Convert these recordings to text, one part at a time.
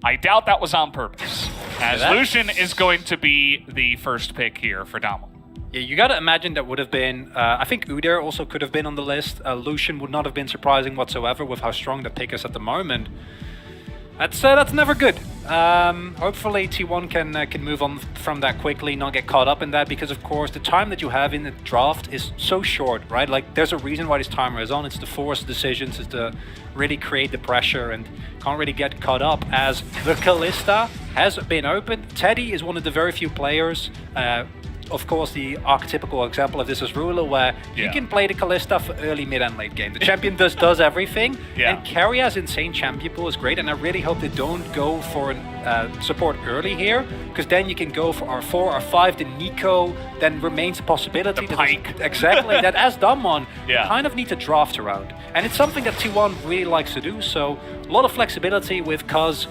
I doubt that was on purpose, as Lucian is going to be the first pick here for Damo. Yeah, you gotta imagine that would have been, I think Udyr also could have been on the list. Lucian would not have been surprising whatsoever with how strong the pick is at the moment. That's never good. Hopefully T1 can move on from that quickly, not get caught up in that, because of course the time that you have in the draft is so short, right? Like there's a reason why this timer is on. It's to force decisions, it's to really create the pressure, and can't really get caught up as the Kalista has been opened. Teddy is one of the very few players. Of course, the archetypical example of this is Rula, where you can play the Kalista for early, mid, and late game. The champion does everything, and Keria's insane champion pool is great, and I really hope they don't go for support early here, because then you can go for R4, R5, the Nico, then remains a possibility. The Pike. Exactly, that as Damwon, you kind of need to draft around. And it's something that T1 really likes to do, so a lot of flexibility with Cuz.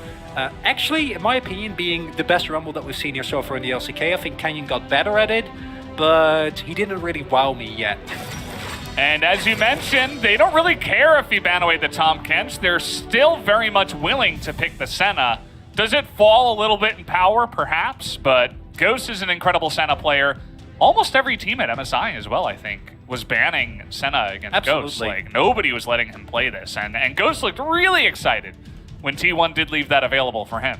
Actually, in my opinion, being the best Rumble that we've seen here so far in the LCK. I think Canyon got better at it, but he didn't really wow me yet. And as you mentioned, they don't really care if he ban away the Tahm Kench. They're still very much willing to pick the Senna. Does it fall a little bit in power? Perhaps, but Ghost is an incredible Senna player. Almost every team at MSI as well, I think, was banning Senna against Ghost. Like, nobody was letting him play this, and Ghost looked really excited when T1 did leave that available for him.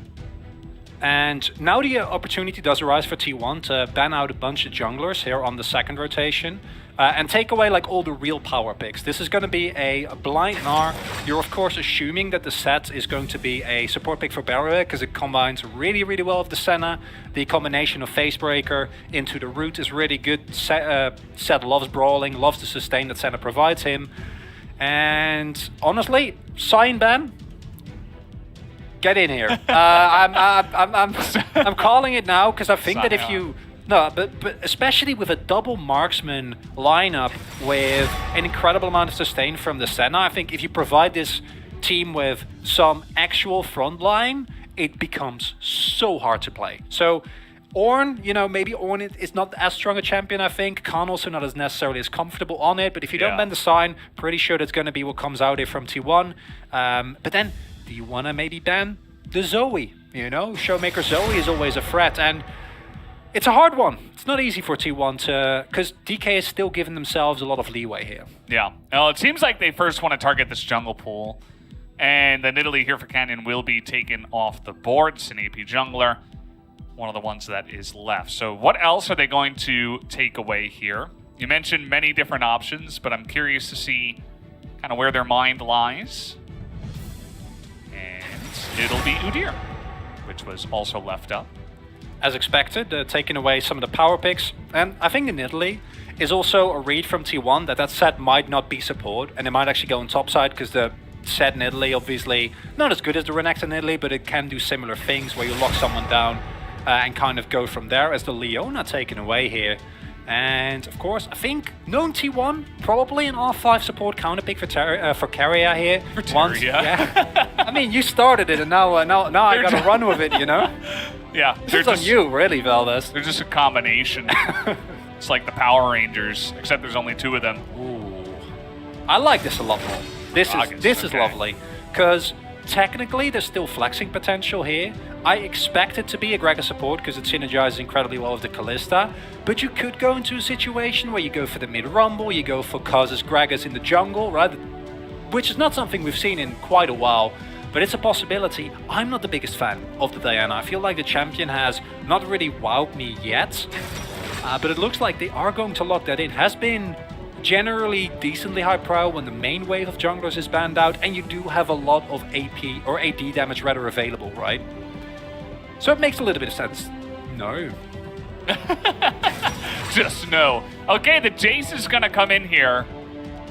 And now the opportunity does arise for T1 to ban out a bunch of junglers here on the second rotation and take away like all the real power picks. This is going to be a blind Gnar. You're of course assuming that the set is going to be a support pick for Barrier because it combines really, really well with the Senna. The combination of Facebreaker into the root is really good. Set loves brawling, loves the sustain that Senna provides him. And honestly, Sign ban. Get in here. I'm calling it now because I think that if you but especially with a double marksman lineup with an incredible amount of sustain from the Senna, I think if you provide this team with some actual front line, it becomes so hard to play. So Ornn, maybe Ornn is not as strong a champion, I think. Khan also not as necessarily as comfortable on it, but if you don't ban the Sign, pretty sure that's going to be what comes out here from T1. But then do you want to maybe ban the Zoe? Showmaker Zoe is always a threat, and it's a hard one. It's not easy for T1 to, because DK is still giving themselves a lot of leeway here. Yeah. Well, it seems like they first want to target this jungle pool, and the Nidalee here for Canyon will be taken off the board. It's an AP jungler, one of the ones that is left. So what else are they going to take away here? You mentioned many different options, but I'm curious to see kind of where their mind lies. It'll be Udyr, which was also left up. As expected, taking away some of the power picks. And I think in Italy is also a read from T1 that set might not be support, and it might actually go on top side because the set in Italy obviously not as good as the Renekton in Italy, but it can do similar things where you lock someone down and kind of go from there, as the Leona taken away here. And of course, I think known T1 probably an R5 support counter pick for Keria here. For Teria. Yeah. I mean, you started it, and now I got to run with it. Yeah, it's on you, really, Valdez. They're just a combination. It's like the Power Rangers, except there's only two of them. Ooh, I like this a lot more. This is lovely because technically there's still flexing potential here. I expect it to be a Gragas support because it synergizes incredibly well with the Kalista, but you could go into a situation where you go for the mid-rumble, you go for Kaz's Gragas in the jungle, right? Which is not something we've seen in quite a while, but it's a possibility. I'm not the biggest fan of the Diana. I feel like the champion has not really wowed me yet, but it looks like they are going to lock that in. Has been generally decently high pro when the main wave of junglers is banned out, and you do have a lot of AP or AD damage rather available, right? So it makes a little bit of sense. No. Just no. Okay, the Jace is going to come in here,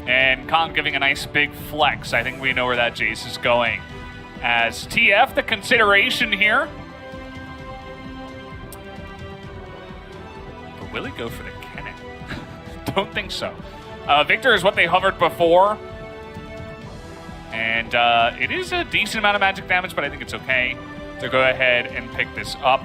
and Khan giving a nice big flex. I think we know where that Jace is going. As TF, the consideration here. But will he go for the cannon? Don't think so. Victor is what they hovered before. And it is a decent amount of magic damage, but I think it's okay to go ahead and pick this up.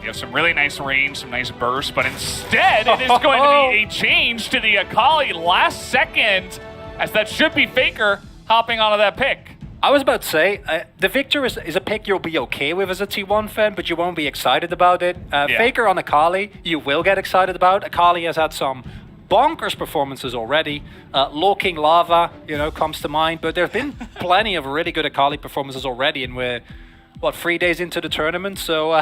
You have some really nice range, some nice burst, but instead it is going to be a change to the Akali last second, as that should be Faker hopping onto that pick. I was about to say, the Victor is a pick you'll be okay with as a T1 fan, but you won't be excited about it. Faker on Akali, you will get excited about. Akali has had some bonkers performances already. Low King Lava, comes to mind, but there have been plenty of really good Akali performances already, and we're 3 days into the tournament, so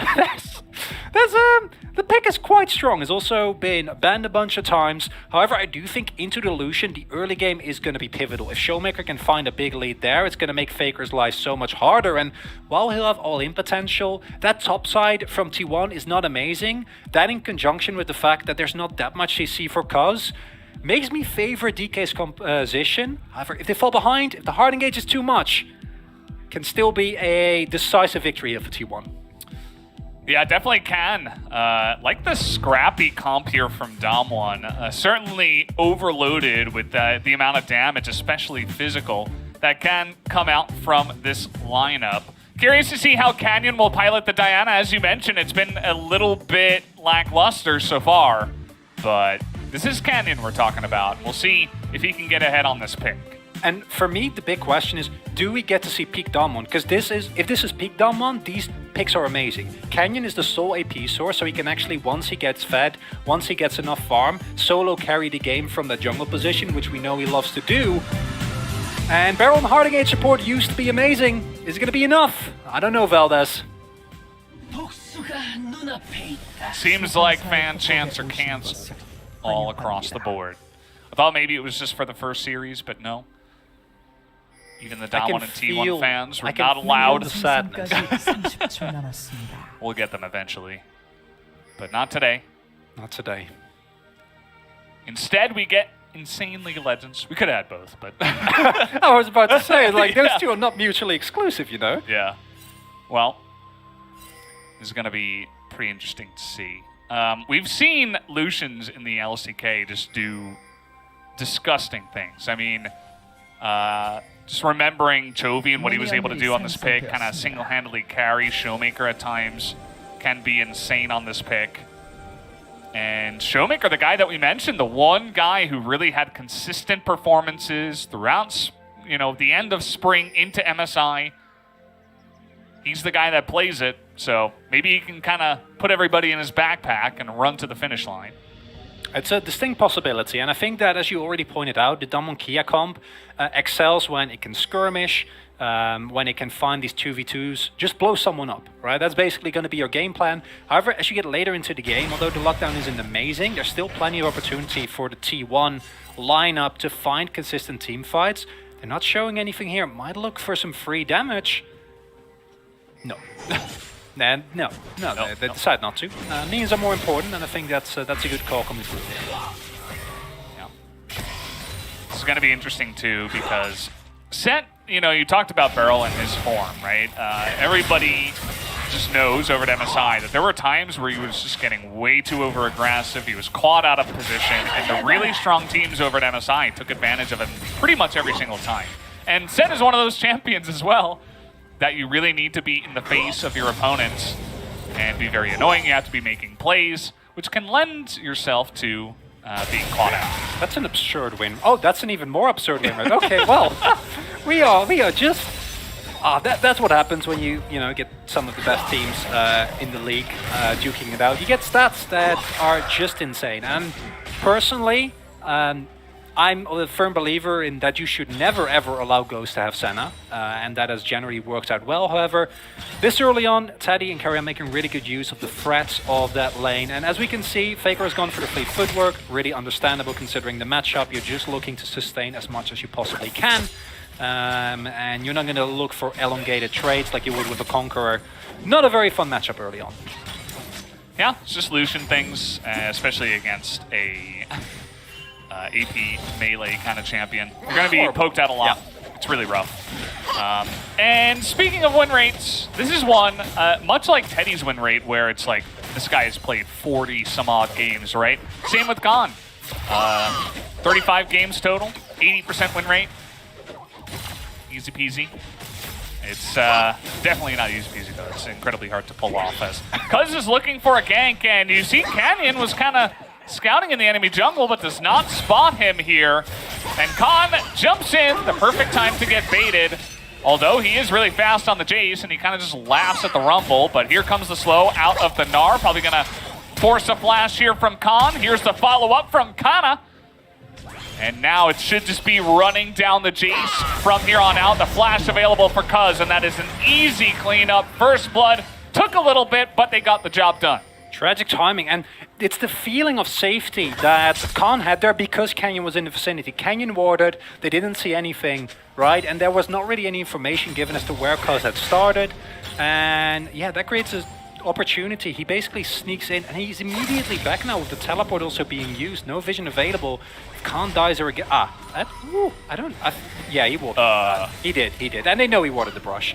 the pick is quite strong. It's also been banned a bunch of times. However, I do think into the Lucian, the early game is going to be pivotal. If Showmaker can find a big lead there, it's going to make Faker's life so much harder. And while he'll have all-in potential, that top side from T1 is not amazing. That in conjunction with the fact that there's not that much CC for Cuz, makes me favor DK's composition. However, if they fall behind, if the hard engage is too much, can still be a decisive victory here for T1. Yeah, definitely can. Like the scrappy comp here from Damwon, certainly overloaded with the amount of damage, especially physical, that can come out from this lineup. Curious to see how Canyon will pilot the Diana. As you mentioned, it's been a little bit lackluster so far, but this is Canyon we're talking about. We'll see if he can get ahead on this pick. And for me, the big question is, do we get to see peak Damwon? Because if this is peak Damwon, these picks are amazing. Canyon is the sole AP source, so he can actually, once he gets fed, once he gets enough farm, solo carry the game from the jungle position, which we know he loves to do. And Baron hard engage support used to be amazing. Is it going to be enough? I don't know, Valdez. Seems like fan chants are canceled all across the board. I thought maybe it was just for the first series, but no. Even the Damwon and T1 fans were not allowed. The sadness. We'll get them eventually. But not today. Not today. Instead, we get Insane League of Legends. We could add both, but... I was about to say, those two are not mutually exclusive, Yeah. Well, this is going to be pretty interesting to see. We've seen Lucians in the LCK just do disgusting things. I mean, just remembering Chovy and what he was able to do on this pick, kind of single-handedly carry Showmaker at times, can be insane on this pick. And Showmaker, the guy that we mentioned, the one guy who really had consistent performances throughout, the end of spring into MSI. He's the guy that plays it, so maybe he can kind of put everybody in his backpack and run to the finish line. It's a distinct possibility, and I think that, as you already pointed out, the Damwon Kia comp excels when it can skirmish, when it can find these 2v2s, just blow someone up, right? That's basically going to be your game plan. However, as you get later into the game, although the lockdown isn't amazing, there's still plenty of opportunity for the T1 lineup to find consistent team fights. They're not showing anything here. Might look for some free damage. No. No, they decide not to. Minions are more important, and I think that's a good call coming through. Yeah. This is going to be interesting, too, because Set, you talked about Beryl and his form, right? Everybody just knows over at MSI that there were times where he was just getting way too over-aggressive. He was caught out of position, and the really strong teams over at MSI took advantage of him pretty much every single time. And Set is one of those champions as well, that you really need to be in the face of your opponents and be very annoying. You have to be making plays, which can lend yourself to being caught out. That's an absurd win. Oh, that's an even more absurd win, right? Okay, well, we are just... that's what happens when you get some of the best teams in the league duking it out. You get stats that are just insane. And personally, I'm a firm believer in that you should never ever allow Ghost to have Senna, and that has generally worked out well. However, this early on, Teddy and Carry are making really good use of the threats of that lane, and as we can see, Faker has gone for the fleet footwork, really understandable considering the matchup. You're just looking to sustain as much as you possibly can, and you're not going to look for elongated trades like you would with a Conqueror. Not a very fun matchup early on. Yeah, it's just Lucian things, especially against a... AP melee kind of champion. You're going to be poked out a lot. Yeah. It's really rough. And speaking of win rates, this is one, much like Teddy's win rate, where it's like, this guy has played 40 some odd games, right? Same with Gon. 35 games total, 80% win rate. Easy peasy. It's definitely not easy peasy though. It's incredibly hard to pull off as Cuz is looking for a gank, and you see Canyon was kind of scouting in the enemy jungle, but does not spot him here. And Khan jumps in, the perfect time to get baited. Although he is really fast on the Jace, and he kind of just laughs at the Rumble. But here comes the slow out of the Gnar. Probably going to force a flash here from Khan. Here's the follow-up from Kana. And now it should just be running down the Jace from here on out. The flash available for Cuz, and that is an easy cleanup. First blood took a little bit, but they got the job done. Tragic timing, and it's the feeling of safety that Khan had there because Canyon was in the vicinity. Canyon warded, they didn't see anything, right? And there was not really any information given as to where Cuz had started. And yeah, that creates an opportunity. He basically sneaks in, and he's immediately back now with the teleport also being used. No vision available. If Khan dies or again, yeah, he warded. He did, and they know he warded the brush.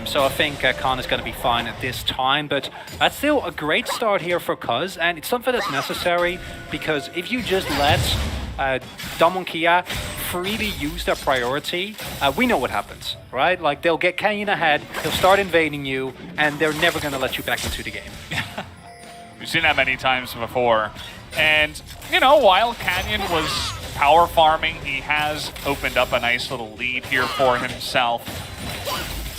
So I think Khan is going to be fine at this time, but that's still a great start here for Cuz, and it's something that's necessary because if you just let Damwon Kia freely use their priority, we know what happens, right? Like, they'll get Canyon ahead, they'll start invading you, and they're never going to let you back into the game. We've seen that many times before. And, you know, while Canyon was power farming, he has opened up a nice little lead here for himself.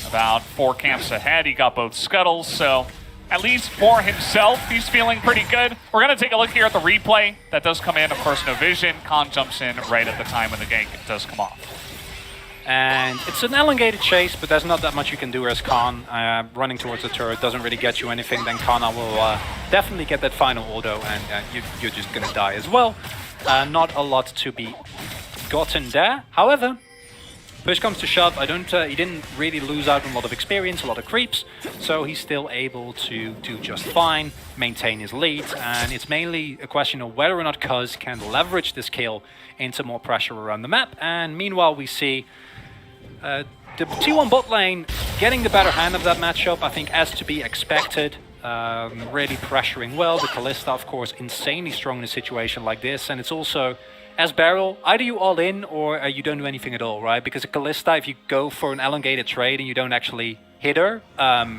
About 4 camps ahead, he got both scuttles, so at least for himself, he's feeling pretty good. We're going to take a look here at the replay. That does come in, of course, no vision. Khan jumps in right at the time when the gank does come off. And it's an elongated chase, but there's not that much you can do as Khan. Running towards the turret doesn't really get you anything. Then Kana will definitely get that final auto, and you're just going to die as well. Not a lot to be gotten there. However, push comes to shove, he didn't really lose out on a lot of experience, a lot of creeps, so he's still able to do just fine, maintain his lead, and it's mainly a question of whether or not Cuz can leverage this kill into more pressure around the map. And meanwhile, we see the T1 bot lane getting the better hand of that matchup, I think, as to be expected. Really pressuring well. The Kalista, of course, insanely strong in a situation like this, and it's also, as Beryl, either you all in or you don't do anything at all, right? Because a Kalista, if you go for an elongated trade and you don't actually hit her,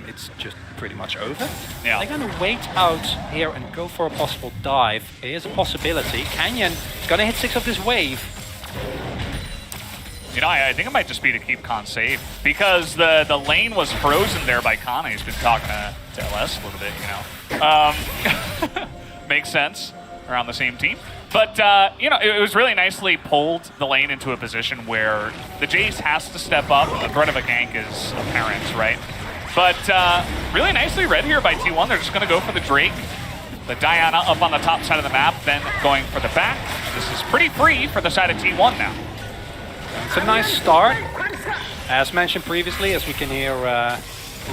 it's just pretty much over. Yeah. They're going to wait out here and go for a possible dive. Here's a possibility. Canyon is going to hit 6 of this wave. You know, I think it might just be to keep Khan safe, because the lane was frozen there by Kana. He's been talking to LS a little bit, you know. Makes sense, around the same team. But, you know, it was really nicely pulled the lane into a position where the Jace has to step up. The threat of a gank is apparent, right? But really nicely read here by T1. They're just going to go for the Drake. The Diana up on the top side of the map, then going for the back. This is pretty free for the side of T1 now. It's a nice start. As mentioned previously, as we can hear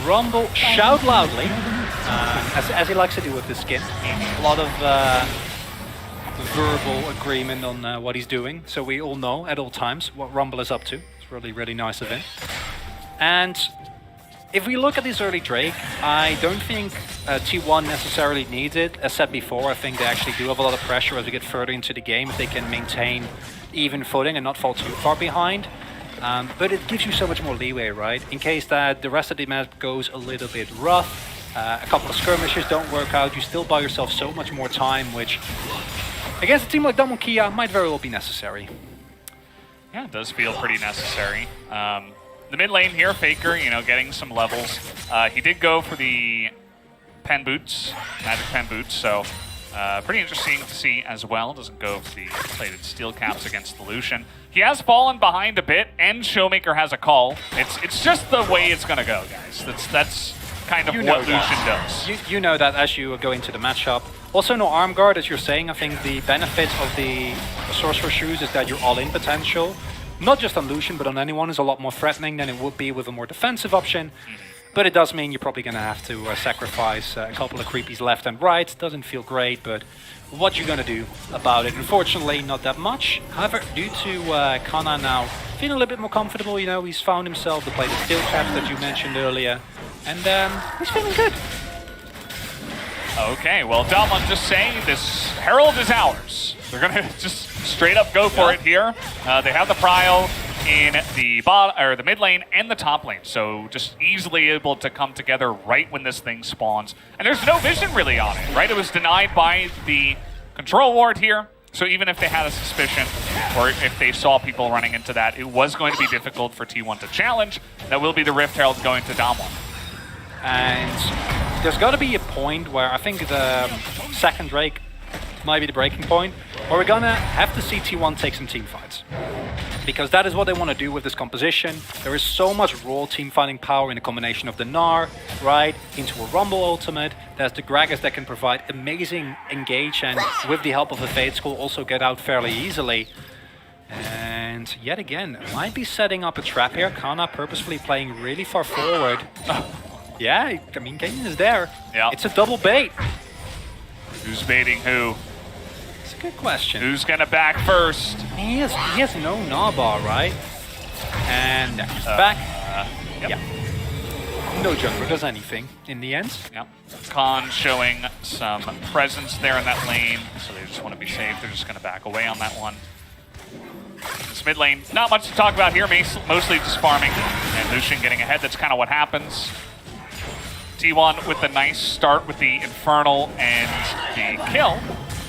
Rumble shout loudly, as he likes to do with this skin. A lot of verbal agreement on what he's doing, so we all know at all times what Rumble is up to. It's really, really nice of him. And if we look at this early Drake, I don't think T1 necessarily needs it. As said before, I think they actually do have a lot of pressure as we get further into the game, if they can maintain even footing and not fall too far behind. But it gives you so much more leeway, right? In case that the rest of the map goes a little bit rough, a couple of skirmishes don't work out, you still buy yourself so much more time, which against a team like Damwon Kia might very well be necessary. Yeah, it does feel pretty necessary. The mid lane here, Faker, you know, getting some levels. He did go for the pen boots, magic pen boots, so pretty interesting to see as well. Doesn't go for the plated steel caps against the Lucian. He has fallen behind a bit, and Showmaker has a call. It's just the way it's going to go, guys. That's kind of what Lucian does. You know that as you go into the matchup. Also no arm guard, as you're saying. I think the benefit of the Sorcerer Shoes is that your all-in potential, not just on Lucian, but on anyone, is a lot more threatening than it would be with a more defensive option. But it does mean you're probably going to have to sacrifice a couple of creepies left and right. Doesn't feel great, but what you going to do about it? Unfortunately, not that much. However, due to Kana now feeling a little bit more comfortable, you know, he's found himself the plated steel caps that you mentioned earlier, and he's feeling good. Okay, well, Damwon just saying this Herald is ours. They're going to just straight up go for it here. They have the prio in the mid lane and the top lane, so just easily able to come together right when this thing spawns. And there's no vision really on it, right? It was denied by the control ward here. So even if they had a suspicion, or if they saw people running into that, it was going to be difficult for T1 to challenge. That will be the Rift Herald going to Damwon. And there's got to be a point where I think the second Drake might be the breaking point, where we're gonna have to see T1 take some team fights. Because that is what they want to do with this composition. There is so much raw team fighting power in the combination of the Gnar, right, into a Rumble ultimate. There's the Gragas that can provide amazing engage and with the help of the Fade School also get out fairly easily. And yet again, might be setting up a trap here. Kana purposefully playing really far forward. Yeah, I mean, Kenyon is there. Yeah. It's a double bait. Who's baiting who? It's a good question. Who's gonna back first? He has no Gnar, right? And back. Yep. Yeah. No jungler does anything in the end. Yep. Khan showing some presence there in that lane, so they just want to be safe. They're just gonna back away on that one. This mid lane, not much to talk about here, mostly just farming. And Lucian getting ahead, that's kind of what happens. T1 with a nice start with the Infernal and the kill.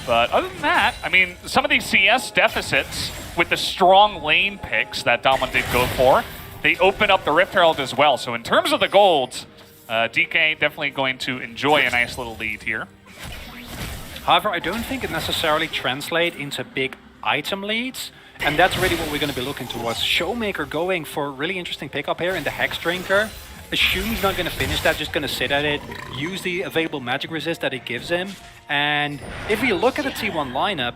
But other than that, I mean, some of these CS deficits with the strong lane picks that Damwon did go for, they open up the Rift Herald as well. So in terms of the golds, DK definitely going to enjoy a nice little lead here. However, I don't think it necessarily translates into big item leads. And that's really what we're going to be looking towards. Showmaker going for a really interesting pickup here in the Hex Drinker. Assume he's not going to finish that, just going to sit at it, use the available magic resist that it gives him. And if we look at the T1 lineup,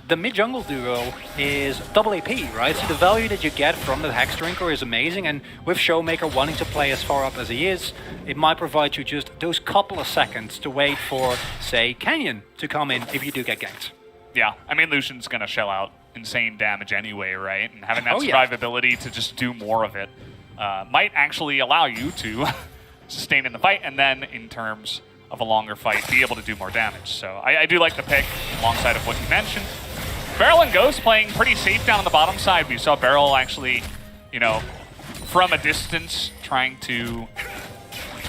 the mid-jungle duo is double AP, right? So the value that you get from the Hex Drinker is amazing, and with Showmaker wanting to play as far up as he is, it might provide you just those couple of seconds to wait for, say, Canyon to come in if you do get ganked. Yeah, I mean, Lucian's going to shell out insane damage anyway, right? And having that Oh, yeah. survivability to just do more of it might actually allow you to sustain in the fight, and then in terms of a longer fight, be able to do more damage. So I do like the pick alongside of what you mentioned. Beryl and Ghost playing pretty safe down on the bottom side. We saw Beryl actually, you know, from a distance trying to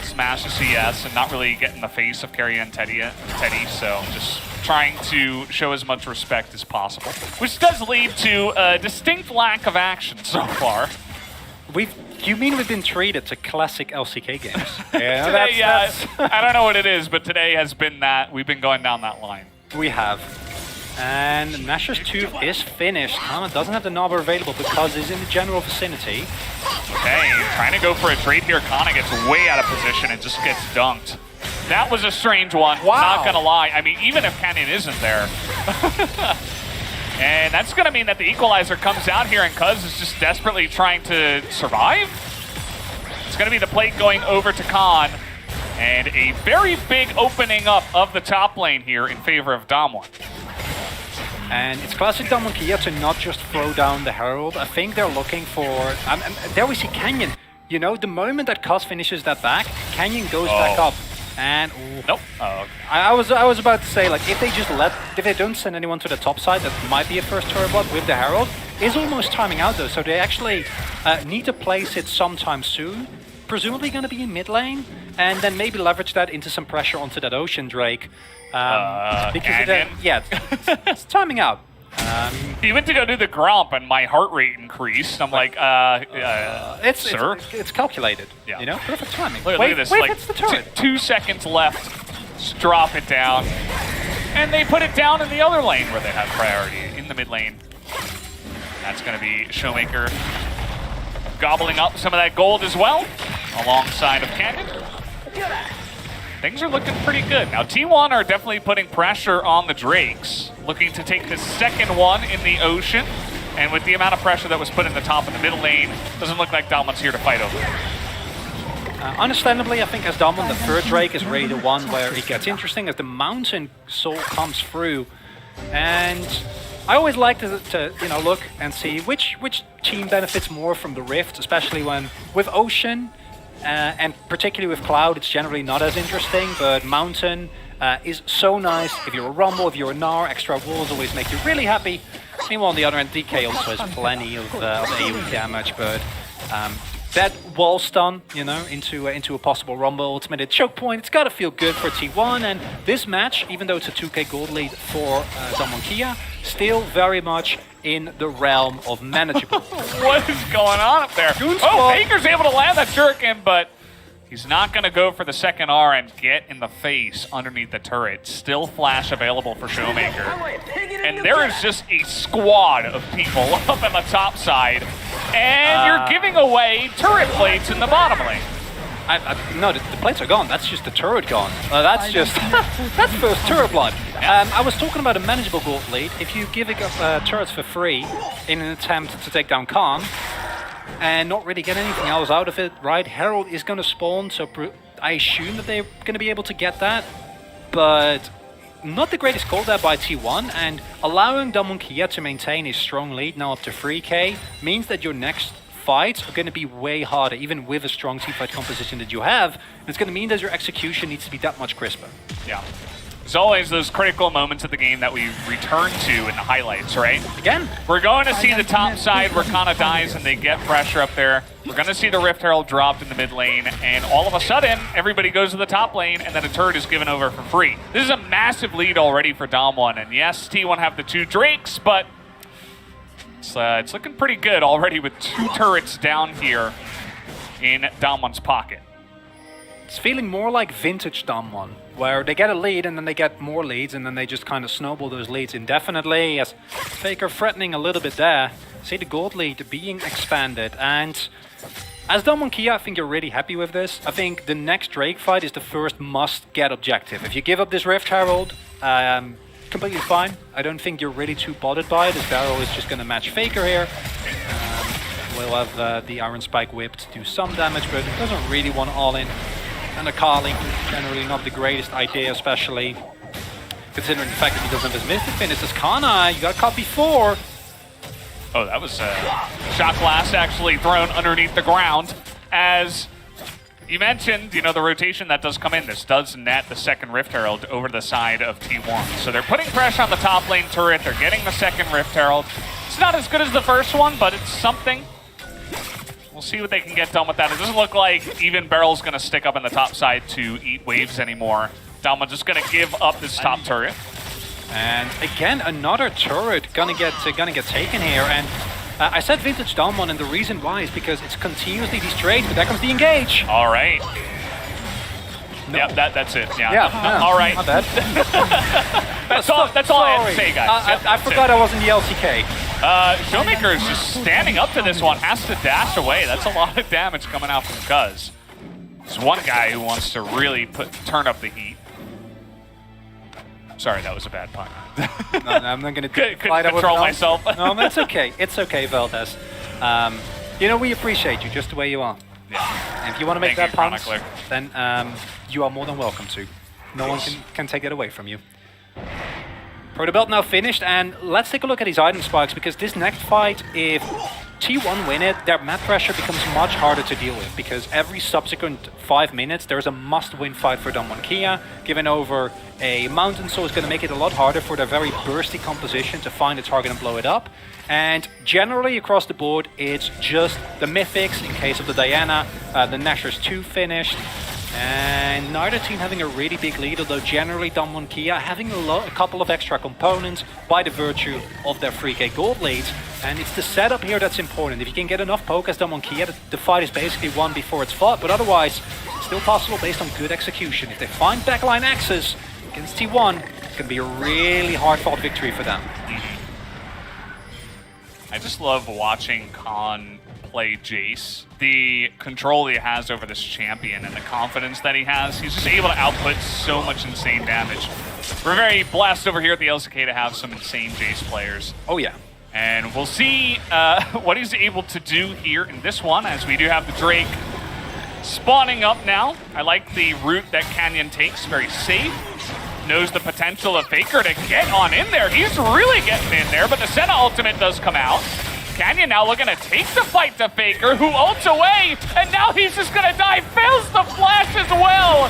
smash the CS and not really get in the face of Carrie and Teddy. So just trying to show as much respect as possible, which does lead to a distinct lack of action so far. You mean we've been treated to classic LCK games? Yeah, Today, I don't know what it is, but today has been that. We've been going down that line. We have. And Nashor's Tooth is finished. Kana doesn't have the Nobber available because he's in the general vicinity. Okay, trying to go for a trade here. Kana gets way out of position and just gets dunked. That was a strange one, Wow. not gonna lie. I mean, even if Canyon isn't there. And that's gonna mean that the equalizer comes out here and Cuz is just desperately trying to survive. It's gonna be the plate going over to Khan. And a very big opening up of the top lane here in favor of Damwon. And it's classic Damwon Kia to not just throw down the Herald. I think they're looking for... and there we see Canyon. You know, the moment that Cuz finishes that back, Canyon goes back up. And ooh. Nope. Oh, okay. I was about to say, like, if they don't send anyone to the top side, that might be a first turret bot with the Herald. Is almost timing out though, so they actually need to place it sometime soon. Presumably going to be in mid lane, and then maybe leverage that into some pressure onto that Ocean Drake. Canyon? It's timing out. He went to go do the grump and my heart rate increased. I'm like, sir? It's calculated. Yeah. You know, perfect timing. Look wait, at this. wait, Like, it's the turret. 2 seconds left. Just drop it down. And they put it down in the other lane where they have priority, in the mid lane. That's going to be Showmaker gobbling up some of that gold as well, alongside of Canyon. Things are looking pretty good. Now, T1 are definitely putting pressure on the Drakes, looking to take the second one in the Ocean. And with the amount of pressure that was put in the top and the middle lane, doesn't look like Damwon's here to fight over it. Understandably, I think as Damwon, the third Drake is really the one where it gets interesting as the Mountain Soul comes through. And I always like to you know, look and see which team benefits more from the Rift, especially when with Ocean, and particularly with Cloud, it's generally not as interesting, but Mountain is so nice. If you're a Rumble, if you're a Gnar, extra walls always make you really happy. Meanwhile, on the other end, DK also has plenty of AoE damage, but that wall stun, you know, into a possible Rumble ultimate at choke point. It's got to feel good for T1. And this match, even though it's a 2k gold lead for Damwon Kia, still very much in the realm of manageable. What is going on up there? Oh, Faker's able to land that shuriken, but he's not going to go for the second R and get in the face underneath the turret. Still flash available for Showmaker. And there is just a squad of people up on the top side. And you're giving away turret plates in the bottom lane. No, the plates are gone. That's just the turret gone. That's just... that's first turret blood. I was talking about a manageable gold lead. If you give up turrets for free in an attempt to take down Khan, and not really get anything else out of it, right? Herald is going to spawn, so I assume that they're going to be able to get that. But not the greatest call there by T1, and allowing Damwon Kia to maintain his strong lead now up to 3k means that your next fights are going to be way harder, even with a strong teamfight composition that you have. And it's going to mean that your execution needs to be that much crisper. Yeah. There's always those critical moments of the game that we return to in the highlights, right? Again, we're going to see the top side where Kana dies and they get pressure up there. We're going to see the Rift Herald dropped in the mid lane, and all of a sudden, everybody goes to the top lane, and then a turret is given over for free. This is a massive lead already for Damwon, and yes, T1 have the 2 Drakes, but it's looking pretty good already with 2 turrets down here in Damwon's pocket. It's feeling more like vintage Damwon, where they get a lead and then they get more leads and then they just kind of snowball those leads indefinitely. As Faker threatening a little bit there. See the gold lead being expanded, and as Damwon Kia, I think you're really happy with this. I think the next Drake fight is the first must-get objective. If you give up this Rift Herald, completely fine. I don't think you're really too bothered by it. This barrel is just going to match Faker here. We'll have the Iron Spike whip to do some damage, but it doesn't really want all in. And a Carling, generally not the greatest idea, especially considering the fact that he doesn't have his Mystic Finish. As Kana, you got caught before. Oh, that was Shock Blast actually thrown underneath the ground. As you mentioned, you know, the rotation that does come in. This does net the second Rift Herald over the side of T1. So they're putting pressure on the top lane turret. They're getting the second Rift Herald. It's not as good as the first one, but it's something. We'll see what they can get done with that. It doesn't look like even Barrel's going to stick up on the top side to eat waves anymore. Damwon just going to give up this top turret. And again, another turret gonna get taken here. And I said vintage Damwon, and the reason why is because it's continuously these trades, but there comes the engage. All right. No. Yeah, that's it. Yeah. All right. Not bad. that's all I had to say, guys. I forgot I was in the LCK. Showmaker is just standing up to this one, has to dash away. That's a lot of damage coming out from Cuz. There's one guy who wants to really turn up the heat. Sorry, that was a bad pun. No, I'm not going to couldn't control myself. No, that's okay. It's okay, Valdez. You know, we appreciate you just the way you are. Yeah. And if you want to make that pun, then you are more than welcome to. No one can take it away from you. Proto Belt now finished, and let's take a look at these item spikes, because this next fight, if T1 win it, their map pressure becomes much harder to deal with, because every subsequent 5 minutes there's a must-win fight for Damwon Kia. Given over a mountain, so it's going to make it a lot harder for their very bursty composition to find a target and blow it up. And generally across the board, it's just the Mythics in case of the Diana, the Nashor's 2 finished, and neither team having a really big lead, although generally Damwon Kia having a couple of extra components by the virtue of their 3k gold leads. And it's the setup here that's important. If you can get enough poke as Damwon Kia, the fight is basically won before it's fought, but otherwise, still possible based on good execution. If they find backline axes against T1, it can be a really hard-fought victory for them. I just love watching Khan play Jace. The control he has over this champion and the confidence that he has, he's just able to output so much insane damage. We're very blessed over here at the LCK to have some insane Jace players. Oh yeah. And we'll see what he's able to do here in this one, as we do have the Drake spawning up now. I like the route that Canyon takes, very safe. Knows the potential of Faker to get on in there. He's really getting in there, but the Senna ultimate does come out. Canyon now looking to take the fight to Faker, who ults away, and now he's just gonna die. Fails the flash as well.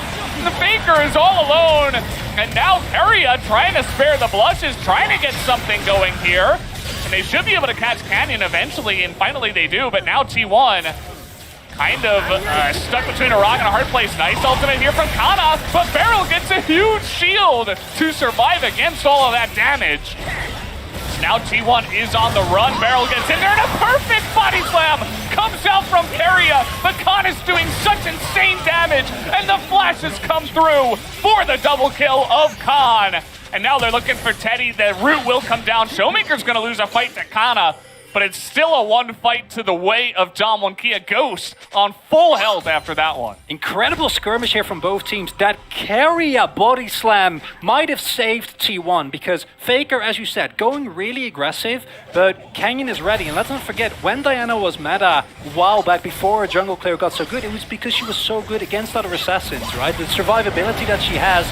The Faker is all alone, and now Keria trying to spare the blushes, trying to get something going here. And they should be able to catch Canyon eventually, and finally they do, but now T1 kind of stuck between a rock and a hard place. Nice ultimate here from Kana, but Beryl gets a huge shield to survive against all of that damage. Now T1 is on the run. Beryl gets in there and a perfect body slam comes out from Keria. The Khan is doing such insane damage and the flashes come through for the double kill of Khan. And now they're looking for Teddy. The root will come down. Showmaker's going to lose a fight to Kana, but it's still a one fight to the way of Damwon. Ghost on full health after that one. Incredible skirmish here from both teams. That Keria body slam might have saved T1 because Faker, as you said, going really aggressive, but Canyon is ready. And let's not forget, when Diana was meta a while back before her jungle clear got so good, it was because she was so good against other assassins, right? The survivability that she has,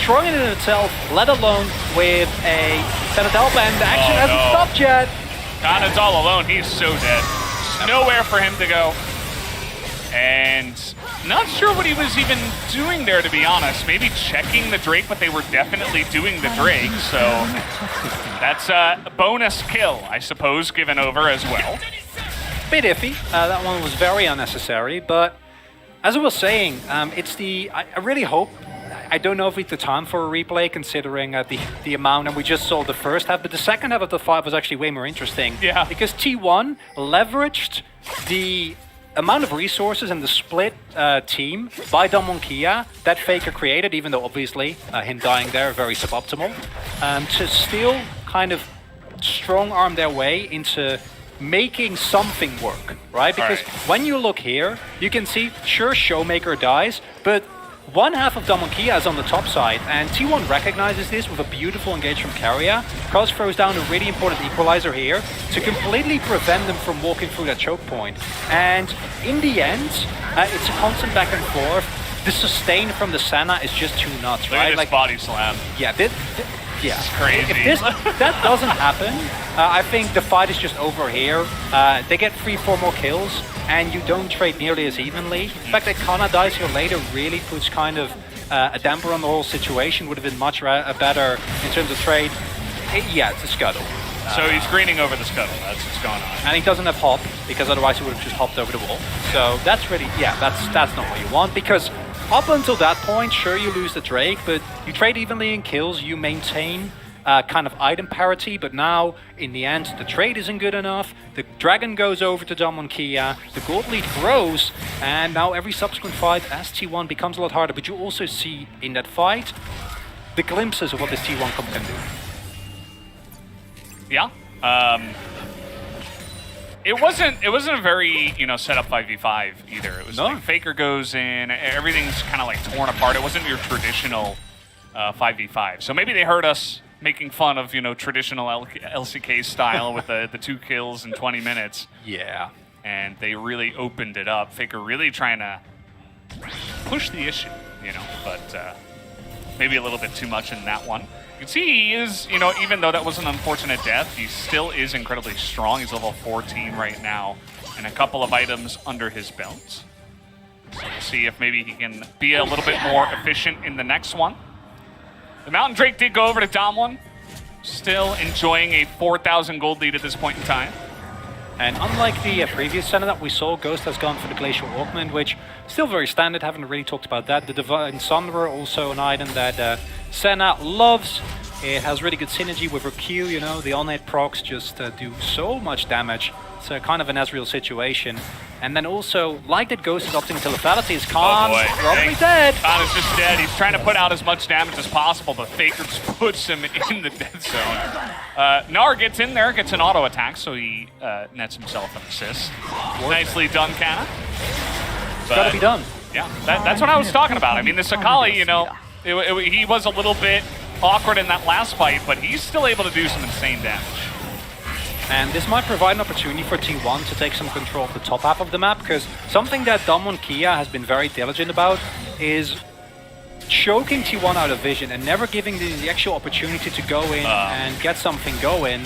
strong in itself, let alone with a Sentinel, and the action hasn't stopped yet. Kana's all alone. He's so dead. There's nowhere for him to go. And not sure what he was even doing there, to be honest. Maybe checking the Drake, but they were definitely doing the Drake. So that's a bonus kill, I suppose, given over as well. Bit iffy. That one was very unnecessary. But as I was saying, it's the... I really hope... I don't know if we have the time for a replay considering the amount, and we just saw the first half, but the second half of the fight was actually way more interesting. Yeah. Because T1 leveraged the amount of resources and the split team by Damwon that Faker created, even though obviously him dying there very suboptimal, to still kind of strong arm their way into making something work, right? Because when you look here, you can see, sure, Showmaker dies, but one half of Damwon is on the top side, and T1 recognizes this with a beautiful engage from Keria. Cos throws down a really important equalizer here to completely prevent them from walking through that choke point. And in the end, it's a constant back and forth. The sustain from the Senna is just too nuts, right? Look at this body slam. Yeah, yeah. It's crazy. If that doesn't happen, I think the fight is just over here. They get 3-4 more kills, and you don't trade nearly as evenly. The fact that Kana dies here later really puts kind of a damper on the whole situation. Would have been much better in terms of trade. Yeah, it's a scuttle. So he's greening over the scuttle. That's what's going on. And he doesn't have hop, because otherwise he would have just hopped over the wall. So that's really, yeah, that's not what you want, because up until that point, sure, you lose the Drake, but you trade evenly in kills, you maintain kind of item parity, but now, in the end, the trade isn't good enough, the Dragon goes over to Damwon, the gold lead grows, and now every subsequent fight as T1 becomes a lot harder, but you also see in that fight the glimpses of what this T1 comp can do. Yeah. It wasn't a very, set up 5v5 either. It was like Faker goes in, everything's kind of like torn apart. It wasn't your traditional 5v5. So maybe they heard us making fun of, traditional LCK style with the 2 kills in 20 minutes. Yeah. And they really opened it up. Faker really trying to push the issue, but maybe a little bit too much in that one. You can see he is, even though that was an unfortunate death, he still is incredibly strong. He's level 14 right now, and a couple of items under his belt. So we'll see if maybe he can be a little bit more efficient in the next one. The Mountain Drake did go over to Damwon, still enjoying a 4,000 gold lead at this point in time. And unlike the previous Senna that we saw, Ghost has gone for the Glacial Augment, which still very standard, haven't really talked about that. The Divine Sunderer, also an item that Senna loves. It has really good synergy with her Q, the all-night procs just do so much damage. It's kind of an Ezreal situation. And then also, like that Ghost is opting to lethality, is Khan probably dead. Khan is just dead. He's trying to put out as much damage as possible, but Faker just puts him in the dead zone. Gnar gets in there, gets an auto attack, so he nets himself an assist. Nicely done, Kana. It's gotta be done. Yeah, that's what I was talking about. I mean, this Akali, he was a little bit awkward in that last fight, but he's still able to do some insane damage. And this might provide an opportunity for T1 to take some control of the top half of the map, because something that Damwon has been very diligent about is choking T1 out of vision and never giving the actual opportunity to go in and get something going.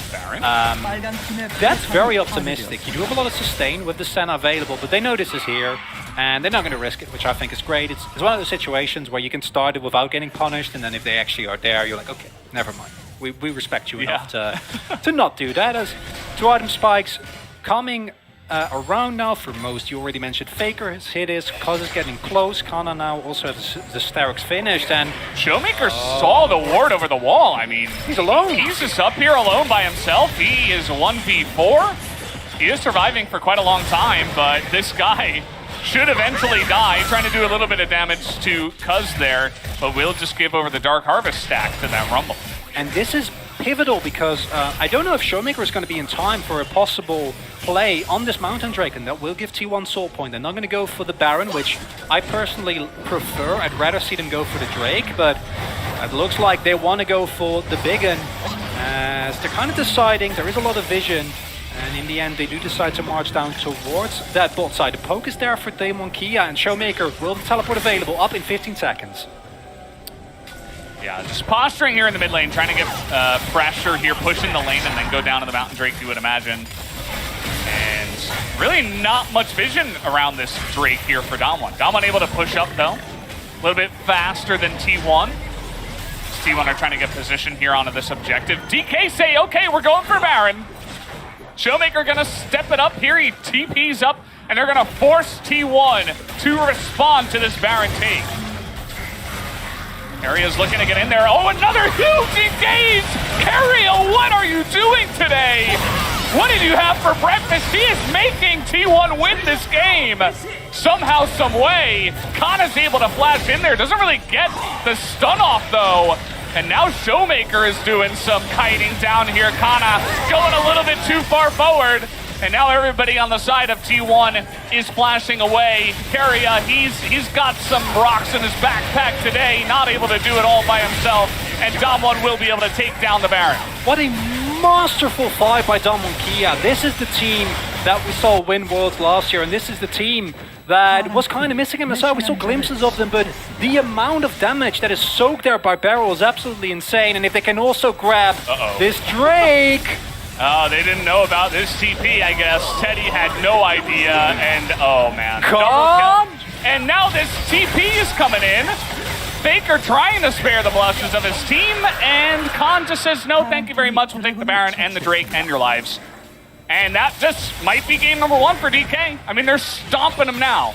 That's very optimistic. You do have a lot of sustain with the Senna available, but they know this is here, and they're not going to risk it, which I think is great. It's one of those situations where you can start it without getting punished, and then if they actually are there, you're like, okay, never mind. We respect you enough to not do that. As 2 item spikes coming around now for most. You already mentioned Faker has hit his, Cuz is getting close. Kana now also has the Starix finished, and Showmaker saw the ward over the wall. I mean, he's alone. he's just up here alone by himself. He is 1v4. He is surviving for quite a long time, but this guy should eventually die, trying to do a little bit of damage to Cuz there, but will just give over the Dark Harvest stack to that Rumble. And this is pivotal because I don't know if Showmaker is going to be in time for a possible play on this Mountain Drake, and that will give T1 Soul Point. They're not going to go for the Baron, which I personally prefer. I'd rather see them go for the Drake, but it looks like they want to go for the Big Un, as they're kind of deciding. There is a lot of vision, and in the end they do decide to march down towards that bot side. The poke is there for Damon Kia, and Showmaker will teleport available up in 15 seconds. Yeah, just posturing here in the mid lane, trying to get pressure here, pushing the lane, and then go down to the Mountain Drake, you would imagine. And really not much vision around this Drake here for Damwon. Damwon able to push up, though. A little bit faster than T1. T1 are trying to get position here onto this objective. DK say, okay, we're going for Baron. Showmaker gonna step it up here. He TP's up, and they're gonna force T1 to respond to this Baron take. Keria looking to get in there. Oh, another huge engage! Keria, what are you doing today? What did you have for breakfast? He is making T1 win this game. Somehow, some way. Kana's able to flash in there. Doesn't really get the stun off, though. And now Showmaker is doing some kiting down here. Kana going a little bit too far forward. And now everybody on the side of T1 is flashing away. Keria, he's got some rocks in his backpack today, not able to do it all by himself. And Damwon will be able to take down the Baron. What a masterful fight by Damwon Kia. This is the team that we saw win Worlds last year, and this is the team that was kind of missing him aside. We saw glimpses of them, but the amount of damage that is soaked there by Beryl is absolutely insane. And if they can also grab this Drake... Oh, they didn't know about this TP, I guess. Teddy had no idea, and oh man. Come! And now this TP is coming in. Faker trying to spare the blushes of his team, and Khan just says, no, thank you very much. We'll take the Baron and the Drake and your lives. And that just might be game number 1 for DK. I mean, they're stomping him now.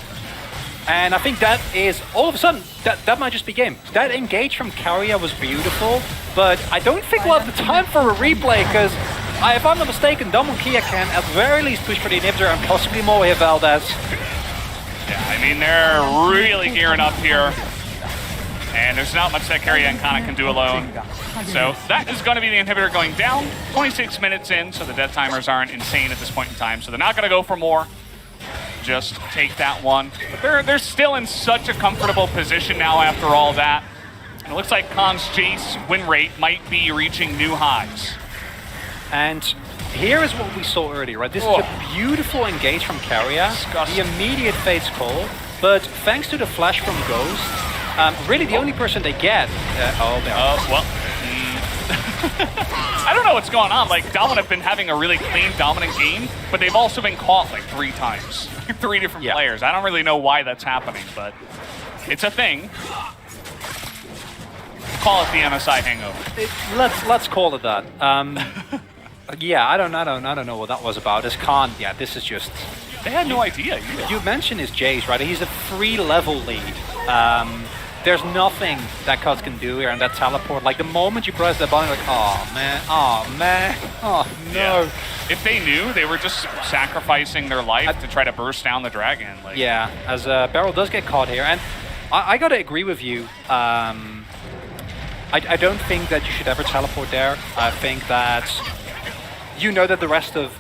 And I think that is, all of a sudden, that might just be game. That engage from Keria was beautiful, but I don't think we'll have the time for a replay, because if I'm not mistaken, Damwon Kia can at very least push for the inhibitor and possibly more here, Valdez. Yeah, I mean, they're really gearing up here. And there's not much that Keria and Kana can do alone. So that is going to be the inhibitor going down. 26 minutes in, so the death timers aren't insane at this point in time. So they're not going to go for more. Just take that one. But they're still in such a comfortable position now after all that. And it looks like Khan's Jace win rate might be reaching new highs. And here is what we saw earlier, right? This is a beautiful engage from Keria. The immediate Fate's Call, but thanks to the flash from Ghost, really the only person they get... I don't know what's going on. Like, Damwon have been having a really clean, dominant game, but they've also been caught like 3 times. 3 different players. I don't really know why that's happening, but it's a thing. Call it the MSI hangover. Let's call it that. Yeah, I don't know what that was about. This Khan, this is just... They had no idea either. You mentioned his Jace, right? He's a 3-level lead. There's nothing that Cuz can do here, and that teleport, like the moment you press the button, like, oh man, oh no. Yeah. If they knew, they were just sacrificing their life to try to burst down the dragon. Like. Yeah, as Beryl does get caught here, and I gotta agree with you. I don't think that you should ever teleport there. I think that you know that the rest of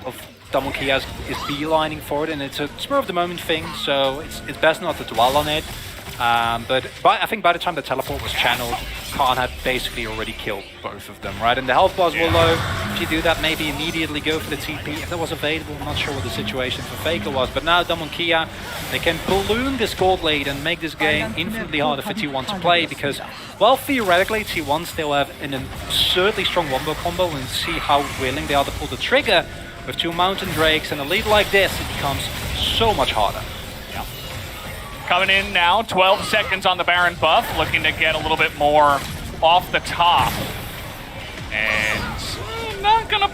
Damwon Kia is beelining for it, and it's a spur of the moment thing, so it's best not to dwell on it. But I think by the time the teleport was channeled, Khan had basically already killed both of them, right? And the health bars were low. If you do that, maybe immediately go for the TP if that was available. I'm not sure what the situation for Faker was, but now Damwon Kia, they can balloon this gold lead and make this game infinitely harder for T1 to play, because, well, theoretically, T1 still have an absurdly strong wombo combo, and see how willing they are to pull the trigger. With 2 Mountain Drakes and a lead like this, it becomes so much harder. Coming in now, 12 seconds on the Baron buff, looking to get a little bit more off the top. And not gonna...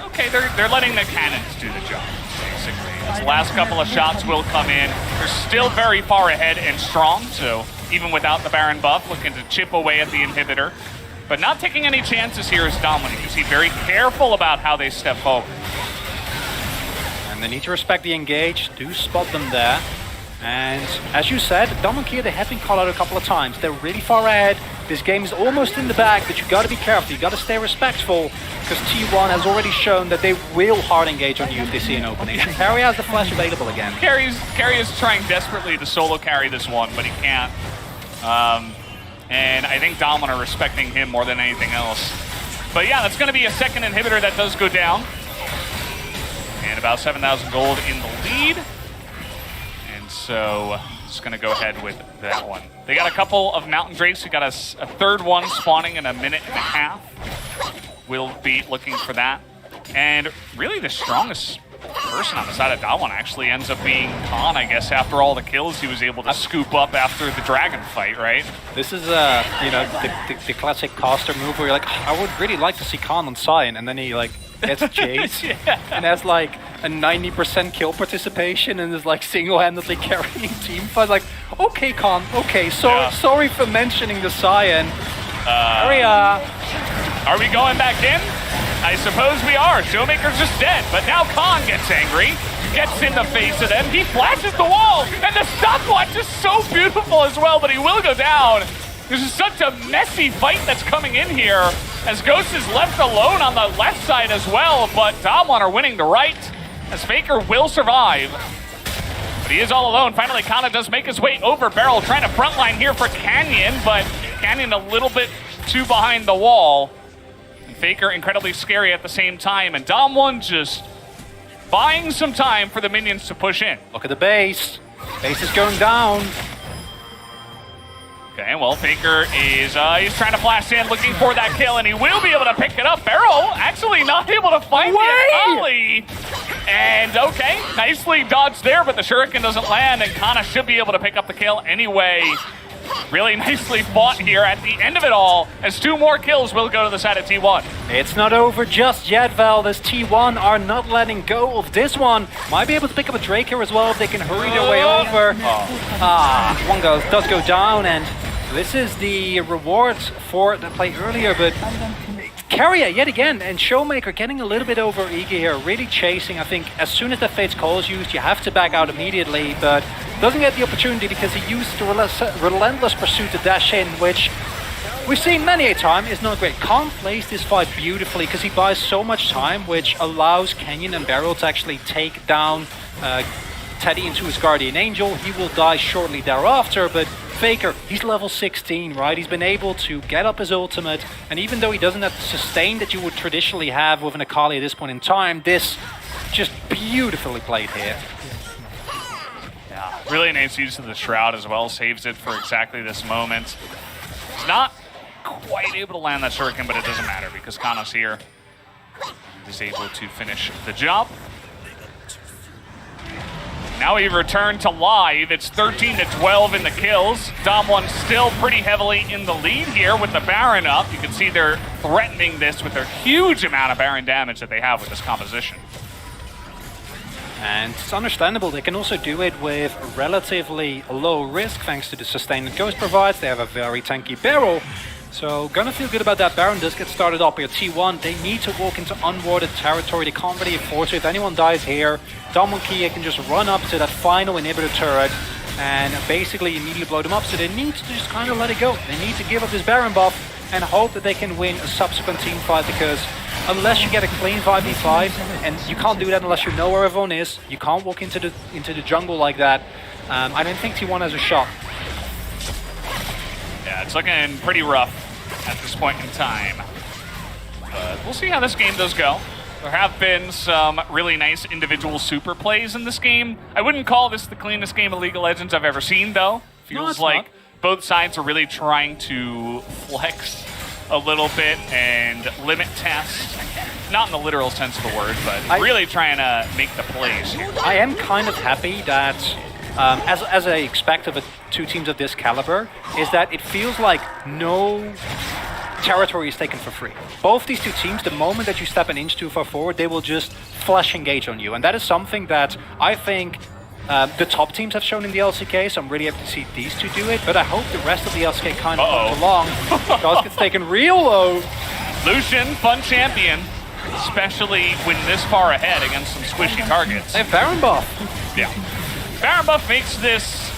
Okay, they're letting the cannons do the job. basically. As the last couple of shots will come in. They're still very far ahead and strong, so even without the Baron buff, looking to chip away at the inhibitor. But not taking any chances here is Dom. You can see very careful about how they step forward. And they need to respect the engage, do spot them there. And as you said, Dom and Kia, they have been called out a couple of times. They're really far ahead. This game is almost in the bag, but you gotta be careful. You gotta stay respectful, because T1 has already shown that they will hard engage on you if they see an opening. And Carry has the flash available again. Carry is trying desperately to solo carry this one, but he can't. And I think Dom are respecting him more than anything else. But yeah, that's gonna be a second inhibitor that does go down. And about 7,000 gold in the lead. And so just gonna go ahead with that one. They got a couple of Mountain Drakes. We got a third one spawning in a minute and a half. We'll be looking for that. And really the strongest person on the side of Dawan actually ends up being Khan, I guess, after all the kills he was able to scoop up after the dragon fight, right? This is, you know, the classic caster move where you're like, I would really like to see Khan on Sion, and then he, like, gets Jace, Yeah. and has, like, a 90% kill participation, and is, like, single-handedly carrying team fights. Like, okay, Khan, okay, sorry for mentioning the Sion. Area. Are we going back in? I suppose we are. Showmaker's just dead, but now Khan gets angry, gets in the face of them. He flashes the wall, and the stopwatch is so beautiful as well, but he will go down. This is such a messy fight that's coming in here, as Ghost is left alone on the left side as well, but Damwon are winning the right, as Faker will survive. But he is all alone. Finally, Kana does make his way over Beryl, trying to frontline here for Canyon, but Canyon a little bit too behind the wall. Faker incredibly scary at the same time, and Damwon just buying some time for the minions to push in. Look at the base. Base is going down. Okay, well, Faker is he's trying to flash in, looking for that kill, and he will be able to pick it up. Beryl actually not able to find the Akali. And okay, nicely dodged there, but the Shuriken doesn't land, and Kana should be able to pick up the kill anyway. Really nicely fought here at the end of it all, as 2 more kills will go to the side of T1. It's not over just yet, Val. As T1 are not letting go of this one. Might be able to pick up a Drake here as well if they can hurry their way over. One does go down, and this is the rewards for the play earlier, but Keria yet again, and Showmaker getting a little bit over eager here, really chasing. I think as soon as the Fate's Call is used, you have to back out immediately, but doesn't get the opportunity because he used the relentless pursuit to dash in, which we've seen many a time is not great. Khan plays this fight beautifully because he buys so much time, which allows Canyon and Beryl to actually take down Teddy into his Guardian Angel. He will die shortly thereafter, but Faker, he's level 16, right? He's been able to get up his ultimate, and even though he doesn't have the sustain that you would traditionally have with an Akali at this point in time, this just beautifully played here. Yeah, really nice use of the Shroud as well, saves it for exactly this moment. He's not quite able to land that Shuriken, but it doesn't matter because Kana's here. He's able to finish the job. Now we return to live. It's 13-12 in the kills. Damwon still pretty heavily in the lead here with the Baron up. You can see they're threatening this with their huge amount of Baron damage that they have with this composition. And it's understandable. They can also do it with relatively low risk thanks to the sustain that Ghost provides. They have a very tanky Beryl. So gonna feel good about that. Baron does get started up here. T1, they need to walk into unwarded territory. They can't really afford to. If anyone dies here, Damwon Kia can just run up to that final inhibitor turret and basically immediately blow them up. So they need to just kind of let it go. They need to give up this Baron buff and hope that they can win a subsequent team fight, because unless you get a clean 5v5, and you can't do that unless you know where everyone is, you can't walk into the jungle like that. I don't think T1 has a shot. Yeah, it's looking pretty rough at this point in time. But we'll see how this game does go. There have been some really nice individual super plays in this game. I wouldn't call this the cleanest game of League of Legends I've ever seen, though. Feels like both sides are really trying to flex a little bit and limit test. Not in the literal sense of the word, but really trying to make the plays here. I am kind of happy that, as I expect of two teams of this caliber, is that it feels like no territory is taken for free. Both these two teams, the moment that you step an inch too far forward, they will just flash engage on you. And that is something that I think the top teams have shown in the LCK, so I'm really happy to see these two do it. But I hope the rest of the LCK kind of comes along. Gauss gets taken real low. Lucian, fun champion, especially when this far ahead against some squishy targets. They have Baron buff. Yeah. Baron buff makes this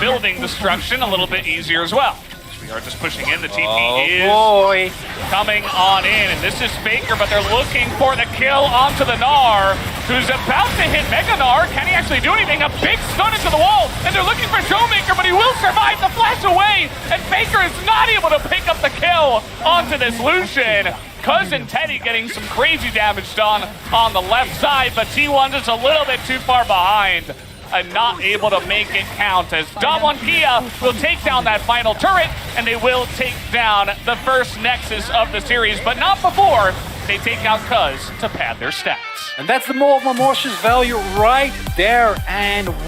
building destruction a little bit easier as well. We are just pushing in. The TP is coming on in, and this is Faker, but they're looking for the kill onto the Gnar, who's about to hit Mega Gnar. Can he actually do anything? A big stun into the wall, and they're looking for Showmaker, but he will survive the flash away, and Faker is not able to pick up the kill onto this Lucian. Cousin Teddy getting some crazy damage done on the left side, but T1 just a little bit too far behind and not able to make it count, as Damwon Kia will take down that final turret, and they will take down the first Nexus of the series, but not before they take out Cuz to pad their stats. And that's the Maw of Mamortius value right there. And